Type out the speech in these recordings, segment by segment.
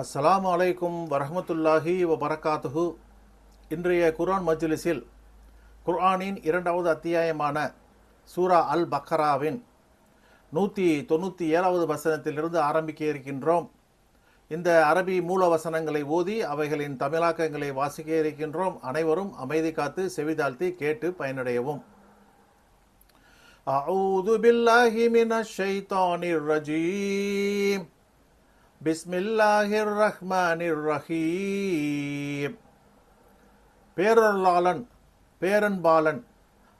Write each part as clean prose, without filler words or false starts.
அஸ்ஸலாமு அலைக்கும் வரஹ்மத்துல்லாஹி வபரகாத்துஹு. இன்றைய குர்ஆன் மஜ்லிஸில் குர்ஆனின் இரண்டாவது அத்தியாயமான சூரா அல் பக்ராவின் 197வது வசனத்திலிருந்து ஆரம்பிக்க இருக்கின்றோம். இந்த அரபி மூல வசனங்களை ஓதி அவைகளின் தமிழாக்கங்களை வாசிக்க இருக்கின்றோம். அனைவரும் அமைதி காத்து செவிதாழ்த்தி கேட்டு பயனடையவும். அஊது பில்லாஹி மினஷ் ஷைத்தானிர் ரஜீம். பிஸ்மில்லாஹிர் ரஹ்மானிர் ரஹீம். பேரருளாளன் பேரன்பாலன்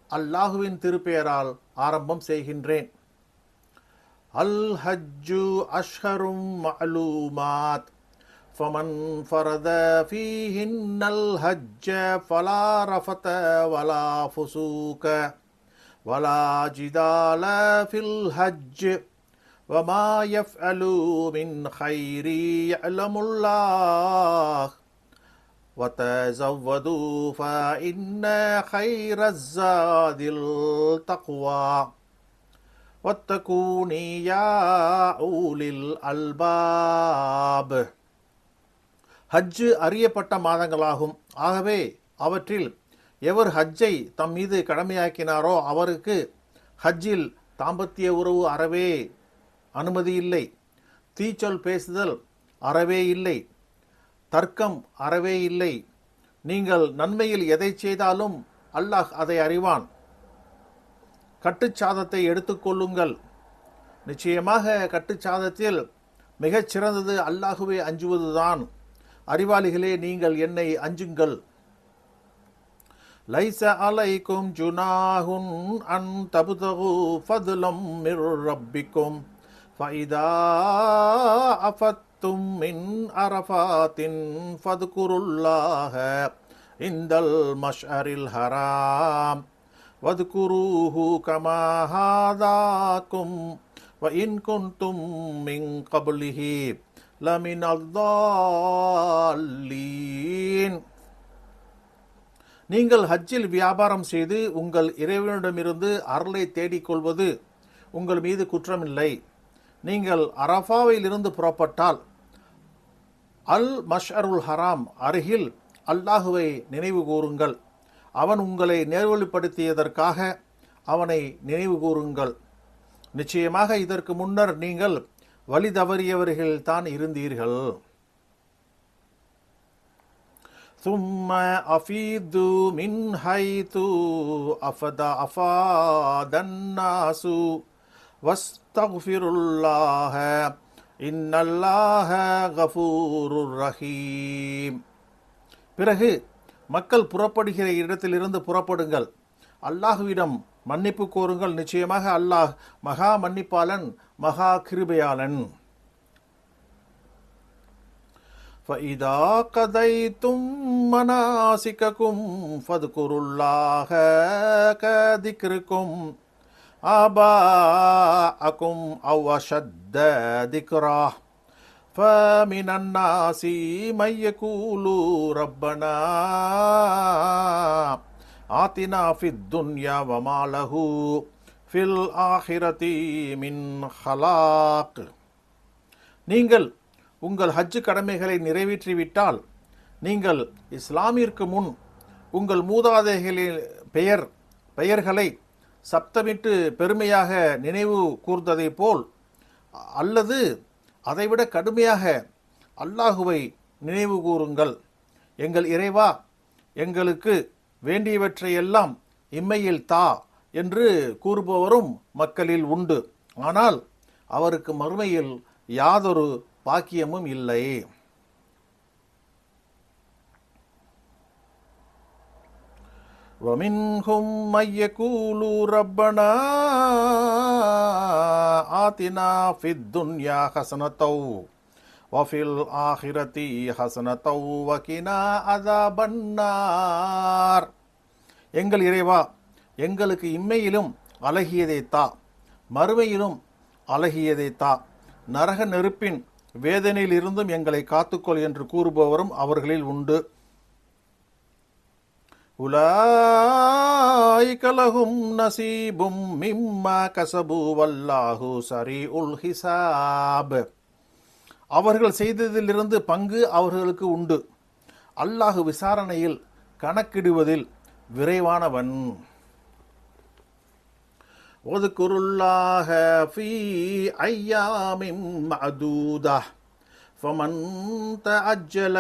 அல்லாஹுவின் திருப்பெயரால் ஆரம்பம் செய்கின்றேன். அல் ஹஜ்ஜு அஷ்ஹரும் மஅலூமாத் ஃபமன் ஃபரத ஃபீஹின்னல் ஹஜ்ஜ ஃபலா ரஃபத வலா ஃபுசூக வலா ஜிதால ஃபில் ஹஜ் وَمَا يَفْعَلُوا مِنْ خَيْرٍ يَعْلَمُ اللَّهُ وَتَزَوَّدُوا فَإِنَّ خَيْرَ الزَّادِ التَّقْوَى وَاتَّقُونِ يَا أُولِي الْأَلْبَابِ. ஹஜ் அறியப்பட்ட மாதங்களாகும். ஆகவே அவற்றில் எவர் ஹஜ்ஜை தம் மீது கடமையாக்கினாரோ அவருக்கு ஹஜ்ஜில் தாம்பத்திய உறவு அறவே அனுமதி இல்லை, தீச்சொல் பேசுதல் அறவே இல்லை, தர்க்கம் அறவே இல்லை. நீங்கள் நன்மையில் எதை செய்தாலும் அல்லாஹ் அதை அறிவான். கட்டுச்சாதத்தை எடுத்துக்கொள்ளுங்கள். நிச்சயமாக கட்டுச்சாதத்தில் மிகச் சிறந்தது அல்லாஹுவே அஞ்சுவதுதான். அறிவாளிகளே, நீங்கள் என்னை அஞ்சுங்கள். லைஸ அலைக்கும் ஜுனாஹுன் அன் தப்தகு ஃபதுலம் மிர் ரப்பிக்கும் ஃபஇதா அஃபத்தும் மின் அரஃபாத்தின் ஃபதுகுருல்லாஹ இந்தல் மஷ்அரில் ஹராம் வதுகுரூஹு கமா ஹாதாக்கும் வ இன் குன்தும் மின் கப்லிஹி லமினல் ضالين. நீங்கள் ஹஜ்ஜில் வியாபாரம் செய்து உங்கள் இறைவனிடமிருந்து அருளை தேடிக்கொள்வது உங்கள் மீது குற்றமில்லை. நீங்கள் அரஃபாவிலிருந்து புறப்பட்டால் அல் மஷ்அருல் ஹராம் அருகில் அல்லாஹுவை நினைவு கூறுங்கள். அவன் உங்களை நேர்வழிப்படுத்தியதற்காக அவனை நினைவு கூறுங்கள். நிச்சயமாக இதற்கு முன்னர் நீங்கள் வழி தவறியவர்கள்தான் இருந்தீர்கள். ثُمَّ أَفِيضُوا مِنْ حَيْثُ أَفَاضَ النَّاسُ وَاسْتَغْفِرُوا اللَّهَ إِنَّ اللَّهَ غَفُورٌ رَحِيمٌ. பிறகு மக்கள் புறப்படுகிற இடத்திலிருந்து புறப்படுங்கள். அல்லாஹுவிடம் மன்னிப்பு கோருங்கள். நிச்சயமாக அல்லாஹ் மகா மன்னிப்பாளன், மகா கிருபையாளன். فَإِذَا قَضَيْتُم مَّنَاسِكَكُمْ فَاذْكُرُوا اللَّهَ كَذِكْرِكُمْ آبَاءَكُمْ أَوْ أَشَدَّ ذِكْرًا فَمِنَ النَّاسِ مَن يَقُولُ رَبَّنَا آتِنَا فِي الدُّنْيَا وَمَا لَهُ فِي الْآخِرَةِ مِنْ خَلَاقٍ. நீங்கள் உங்கள் ஹஜ் கடமைகளை நிறைவேற்றிவிட்டால் நீங்கள் இஸ்லாமிற்கு முன் உங்கள் மூதாதைகளின் பெயர்களை சப்தமிட்டு பெருமையாக நினைவு கூர்ந்ததை போல் அல்லது அதைவிட கடுமையாக அல்லாஹுவை நினைவு கூறுங்கள். எங்கள் இறைவா, எங்களுக்கு வேண்டியவற்றையெல்லாம் இம்மையில் தா என்று கூறுபவரும் மக்களில் உண்டு. ஆனால் அவருக்கு மறுமையில் யாதொரு பாக்கியமும் இல்லை. وَمِنْهُمْ مَن يَقُولُ رَبَّنَا آتِنَا فِي الدُّنْيَا حَسَنَةً وَفِي الْآخِرَةِ حَسَنَةً وَقِنَا عَذَابَ النَّارِ. எங்கள் இறைவா, எங்களுக்கு இம்மையிலும் அழகியதை தா, மறுமையிலும் அழகியதை தா, நரக நெருப்பின் வேதனையில் இருந்தும் எங்களை காத்துக்கொள் என்று கூறுபவரும் அவர்களில் உண்டு. உலாயிக லஹும் நஸீபும் மிம்மா கஸபு வல்லாஹு ஸரீஉல் ஹிசாப். அவர்கள் செய்ததிலிருந்து பங்கு அவர்களுக்கு உண்டு. அல்லாஹ் விசாரணையில் கணக்கிடுவதில் விரைவானவன். ஒதுக்குருல்லாஹ ஃபீ ஐயாமின் மஅதூதா ஃபமன் தஅஜ்ஜல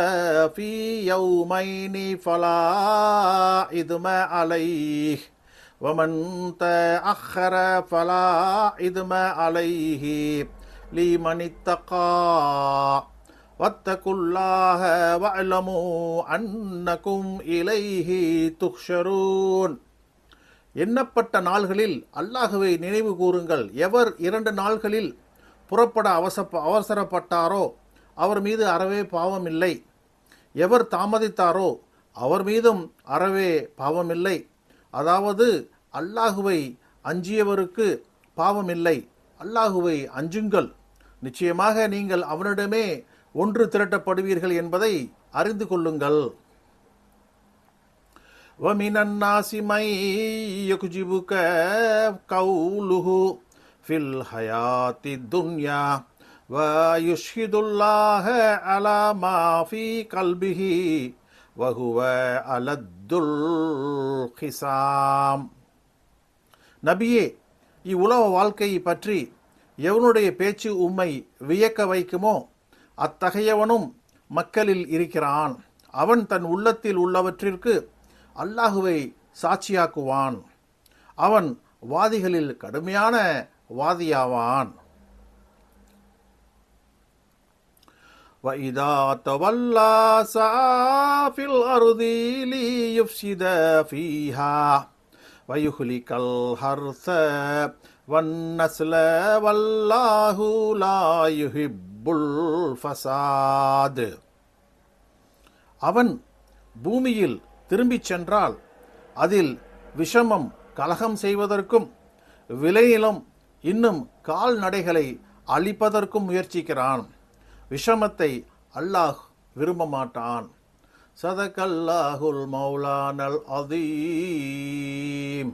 ஃபீ யௌமைனி ஃபலா இத்ம அலைஹி வமன் தஅக்கர ஃபலா இத்ம அலைஹி லிமன் இத்தகா வத்தகுல்லாஹ வஅலமு அன்னகும் இலைஹி துஹ்ஷரூன். எண்ணப்பட்ட நாள்களில் அல்லாஹுவை நினைவு கூறுங்கள். எவர் 2 நாள்களில் புறப்பட அவசரப்பட்டாரோ அவர் மீது அறவே பாவமில்லை. எவர் தாமதித்தாரோ அவர் மீதும் அறவே பாவமில்லை. அதாவது அல்லாஹுவை அஞ்சியவருக்கு பாவமில்லை. அல்லாஹுவை அஞ்சுங்கள், நிச்சயமாக நீங்கள் அவனிடமே ஒன்று திரட்டப்படுவீர்கள் என்பதை அறிந்து கொள்ளுங்கள். وَمِنَ النَّاسِ مَن يُعْجِبُكَ قَوْلُهُ فِي الْحَيَاةِ الدُّنْيَا وَيُشْهِدُ اللَّهَ عَلَى مَا فِي قَلْبِهِ وَهُوَ أَلَدُّ الْخِصَامِ. நபியே, இவ்வுலக வாழ்க்கையை பற்றி எவனுடைய பேச்சு உம்மை வியக்க வைக்குமோ அத்தகையவனும் மக்களில் இருக்கிறான். அவன் தன் உள்ளத்தில் உள்ளவற்றிற்கு அல்லாஹுவை சாட்சியாக்குவான். அவன் வாதிகளில் கடுமையான வாதியாவான். وَإِذَا تَوَلَّى سَعَى فِي الْأَرْضِ لِيُفْسِدَ فِيهَا وَيُهْلِكَ الْحَرْثَ وَالنَّسْلَ وَاللَّهُ لَا يُحِبُّ الْفَسَادَ. அவன் பூமியில் திரும்பிச் சென்றால் அதில் விஷமம் கலகம் செய்வதற்கும் விளைநிலம் இன்னும் கால்நடைகளை அழிப்பதற்கும் முயற்சிக்கிறான். விஷமத்தை அல்லாஹ் விரும்ப மாட்டான். சதகல்லாஹுல் மௌலானல் அதீம்.